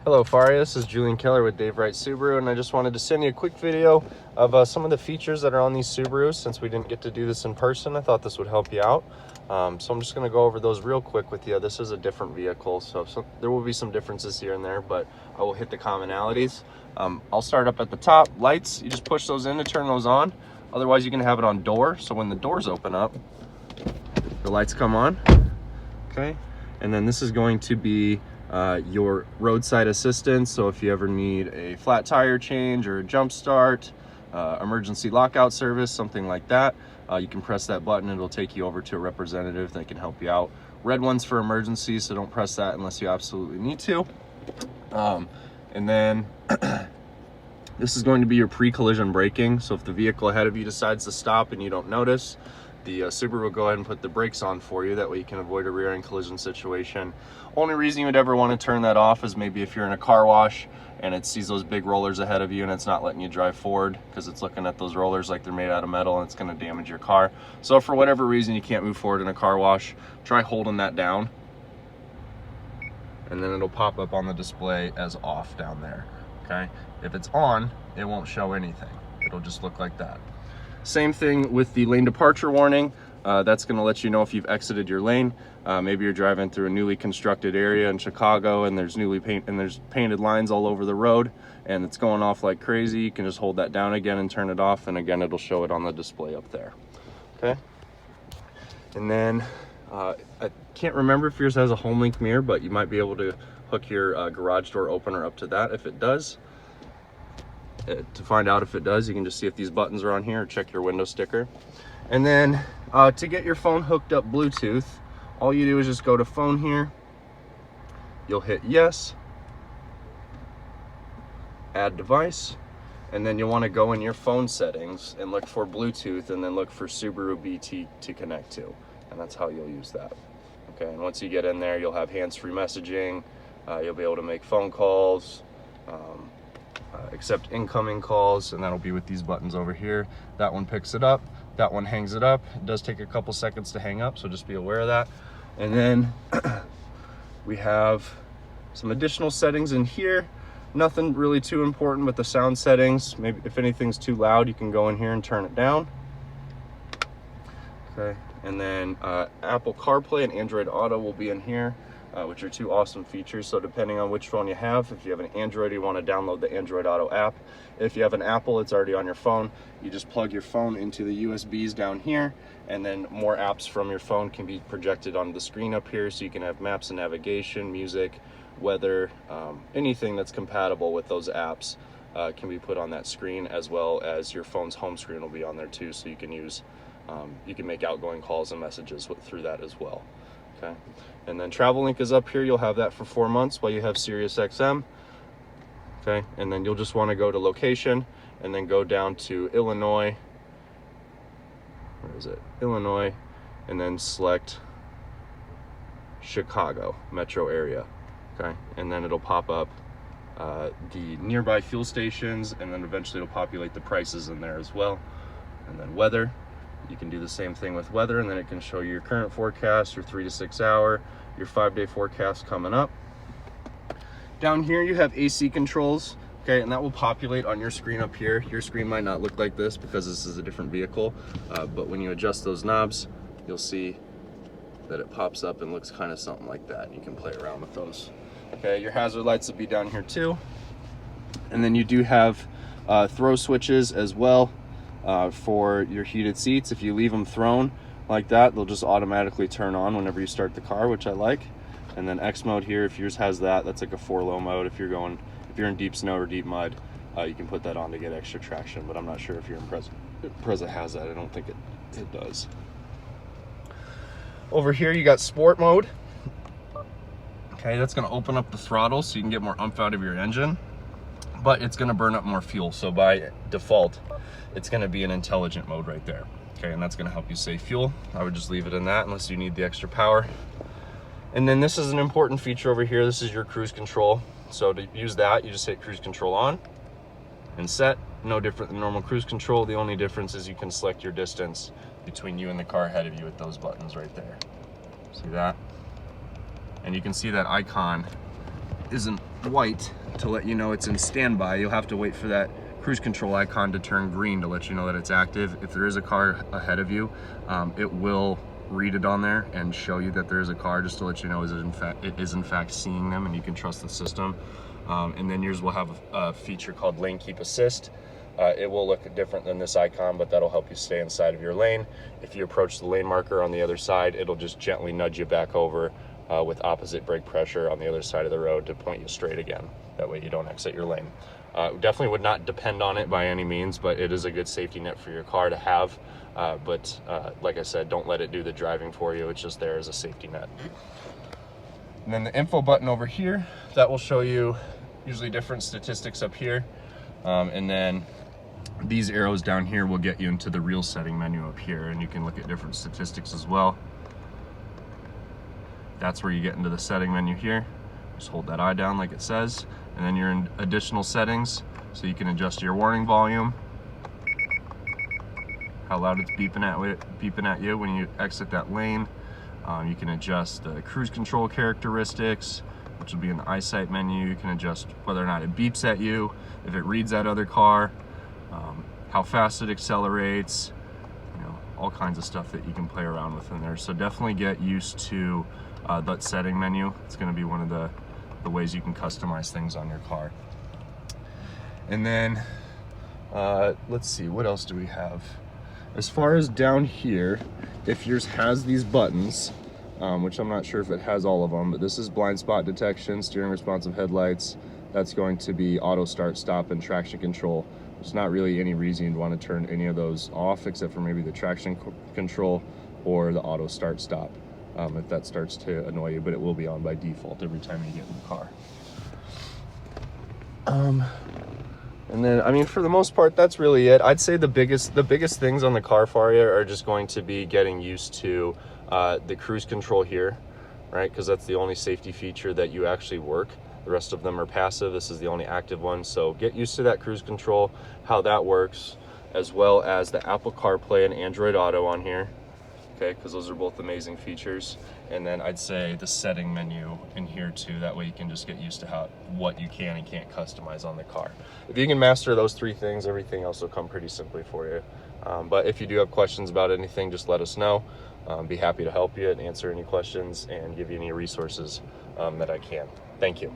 Hello Faria, this is Julian Keller with Dave Wright Subaru, and I just wanted to send you a quick video of some of the features that are on these Subarus. Since we didn't get to do this in person, I thought this would help you out. So I'm just going to go over those real quick with you. This is a different vehicle, so there will be some differences here and there, but I will hit the commonalities. I'll start up at the top. Lights, you just push those in to turn those on. Otherwise you can have it on door, so when the doors open up, the lights come on. Okay, and then this is going to be your roadside assistance. So if you ever need a flat tire change or a jump start, emergency lockout service, something like that, you can press that button. It'll take you over to a representative that can help you out. Red one's for emergencies, so don't press that unless you absolutely need to. And then this is going to be your pre-collision braking. So if the vehicle ahead of you decides to stop and you don't notice, the Subaru will go ahead and put the brakes on for you. That way you can avoid a rear-end collision situation. Only reason you would ever want to turn that off is maybe if you're in a car wash and it sees those big rollers ahead of you and it's not letting you drive forward because it's looking at those rollers like they're made out of metal, and it's going to damage your car. So if for whatever reason you can't move forward in a car wash, try holding that down, and then it'll pop up on the display as off down there. Okay, if it's on, it won't show anything. It'll just look like that. Same thing with the lane departure warning. That's going to let you know if you've exited your lane. Maybe you're driving through a newly constructed area in Chicago and there's painted lines all over the road and it's going off like crazy. You can just hold that down again and turn it off, and again it'll show it on the display up there. Okay, and then I can't remember if yours has a home link mirror, but you might be able to hook your garage door opener up to that if it does. To find out if it does, you can just see if these buttons are on here or check your window sticker. And then to get your phone hooked up Bluetooth, all you do is just go to phone here. You'll hit yes, add device, and then you'll want to go in your phone settings and look for Bluetooth, and then look for Subaru BT to connect to, and that's how you'll use that. Okay, and once you get in there, you'll have hands-free messaging. You'll be able to make phone calls, accept incoming calls, and that'll be with these buttons over here. That one picks it up, that one hangs it up. It does take a couple seconds to hang up, so just be aware of that. And then we have some additional settings in here. Nothing really too important, but the sound settings, maybe if anything's too loud, you can go in here and turn it down. Okay, and then Apple CarPlay and Android Auto will be in here, which are two awesome features. So depending on which phone you have, if you have an Android, you want to download the Android Auto app. If you have an Apple, it's already on your phone. You just plug your phone into the USBs down here, and then more apps from your phone can be projected on the screen up here, so you can have maps and navigation, music, weather, anything that's compatible with those apps can be put on that screen, as well as your phone's home screen will be on there too, so you can use you can make outgoing calls and messages through that as well. Okay, and then Travel Link is up here. You'll have that for 4 months while you have Sirius XM. Okay, and then you'll just want to go to location and then go down to Illinois. Where is it? Illinois, and then select Chicago metro area. Okay, and then it'll pop up the nearby fuel stations, and then eventually it'll populate the prices in there as well. And then weather, you can do the same thing with weather, and then it can show you your current forecast, your 3 to 6 hour, your 5-day forecast coming up. Down here you have AC controls, okay, and that will populate on your screen up here. Your screen might not look like this because this is a different vehicle, but when you adjust those knobs, you'll see that it pops up and looks kind of something like that. You can play around with those. Okay, your hazard lights will be down here too. And then you do have throw switches as well for your heated seats. If you leave them thrown like that, they'll just automatically turn on whenever you start the car, which I like. And then X mode here, if yours has that, that's like a 4-low mode. If you're in deep snow or deep mud, you can put that on to get extra traction, but I'm not sure if your Impreza has that. I don't think it does. Over here you got sport mode. Okay, that's going to open up the throttle so you can get more oomph out of your engine, but it's going to burn up more fuel. So by default, it's going to be an intelligent mode right there. Okay, and that's going to help you save fuel. I would just leave it in that unless you need the extra power. And then this is an important feature over here. This is your cruise control. So to use that, you just hit cruise control on and set. No different than normal cruise control. The only difference is you can select your distance between you and the car ahead of you with those buttons right there. See that? And you can see that icon isn't white to let you know it's in standby. You'll have to wait for that cruise control icon to turn green to let you know that it's active. If there is a car ahead of you, it will read it on there and show you that there is a car, just to let you know it is in fact seeing them, and you can trust the system. And then yours will have a feature called Lane Keep Assist. It will look different than this icon, but that'll help you stay inside of your lane. If you approach the lane marker on the other side, it'll just gently nudge you back over with opposite brake pressure on the other side of the road to point you straight again. That way you don't exit your lane. Definitely would not depend on it by any means, but it is a good safety net for your car to have. But like I said, don't let it do the driving for you. It's just there as a safety net. And then the info button over here, that will show you usually different statistics up here. And then these arrows down here will get you into the real setting menu up here, and you can look at different statistics as well. That's where you get into the setting menu here. Just hold that eye down like it says, and then you're in additional settings, so you can adjust your warning volume, how loud it's beeping at you when you exit that lane. You can adjust the cruise control characteristics, which will be in the eyesight menu. You can adjust whether or not it beeps at you, if it reads that other car, how fast it accelerates, all kinds of stuff that you can play around with in there. So definitely get used to that setting menu. It's going to be one of the ways you can customize things on your car. And then let's see, what else do we have? As far as down here, if yours has these buttons, which I'm not sure if it has all of them, but this is blind spot detection, steering responsive headlights. That's going to be auto start, stop, and traction control. There's not really any reason you'd want to turn any of those off, except for maybe the traction control or the auto start, stop, if that starts to annoy you, but it will be on by default every time you get in the car. And then, I mean, for the most part, that's really it. I'd say the biggest things on the car, Faria, are just going to be getting used to the cruise control here, right? Because that's the only safety feature that you actually work. The rest of them are passive. This is the only active one. So get used to that cruise control, how that works, as well as the Apple CarPlay and Android Auto on here. Okay, because those are both amazing features. And then I'd say the setting menu in here too. That way you can just get used to what you can and can't customize on the car. If you can master those three things, everything else will come pretty simply for you. But if you do have questions about anything, just let us know. Be happy to help you and answer any questions and give you any resources that I can. Thank you.